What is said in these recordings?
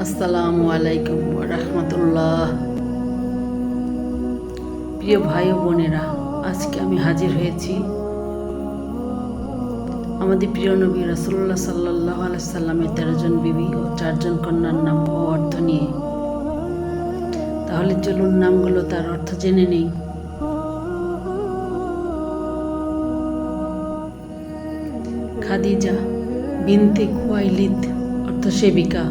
আসসালামু আলাইকুম ওয়া রাহমাতুল্লাহ। প্রিয় ভাই ও বোনেরা, আজকে আমি হাজির হয়েছি আমাদের প্রিয় নবী রাসূলুল্লাহ সাল্লাল্লাহু আলাইহি সাল্লামের 13 জন বিবি ও 4 জন কন্যার নাম ও অর্থ নিয়ে। তাহলে চলুন নামগুলো তার অর্থ জেনে নেই। খাদিজা বিনতে খুয়াইলিদ অর্থ সেবিকা।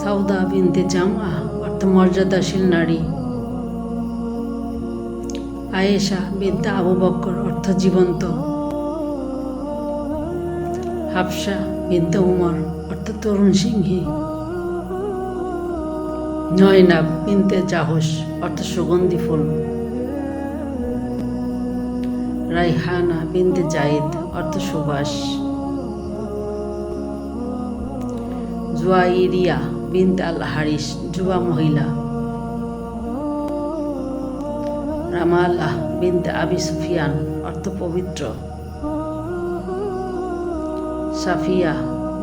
সাউদা বিনতে জামআ অর্থ মর্যাদাশীল নারী। আয়েশা বিনতে আবু বকর অর্থ জীবন্ত। হাফসা বিনতে উমর অর্থ তরুণ সিংহী। জয়নাব বিনতে জাহশ অর্থ সুগন্ধি ফুল। রাইহানা বিনতে জাইদ অর্থ সুবাস। জুয়াইরিয়া বিনতে আল হারিস যুবা মহিলা। রামালাহ বিনতে আবি সুফিয়ান অর্থ পবিত্র। সাফিয়া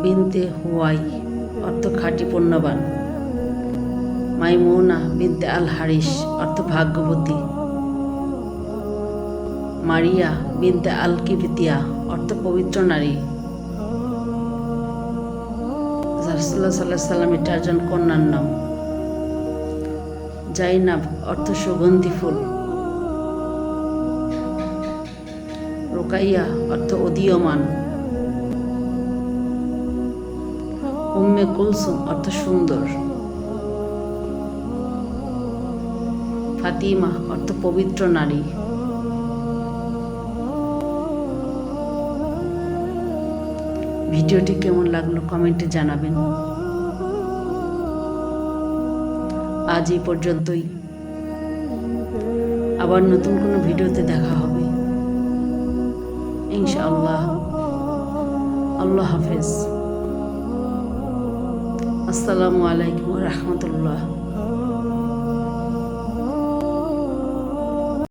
বিনতে হুয়াই অর্থ খাঁটি পুণ্যবান। মাইমুনা বিনতে আল হারিস অর্থ ভাগ্যবতী। মারিয়া বিনতে আল কিবতিয়া অর্থ পবিত্র নারী। রাসূলুল্লাহ সাল্লাল্লাহু আলাইহি সাল্লামের 4 জন কন্যার নাম। জাইনাব অর্থ সুগন্ধি ফুল। রুকাইয়া অর্থ উদীয়মান। উম্মে কুলসুম অর্থ সুন্দর। ফাতিমা অর্থ পবিত্র নারী। ভিডিওটি কেমন লাগলো কমেন্টে জানাবেন। আজ এই পর্যন্তই। আবার নতুন কোনো ভিডিওতে দেখা হবে ইনশাআল্লাহ। আল্লাহ হাফেজ। আসসালামু আলাইকুম ওয়া রাহমাতুল্লাহ।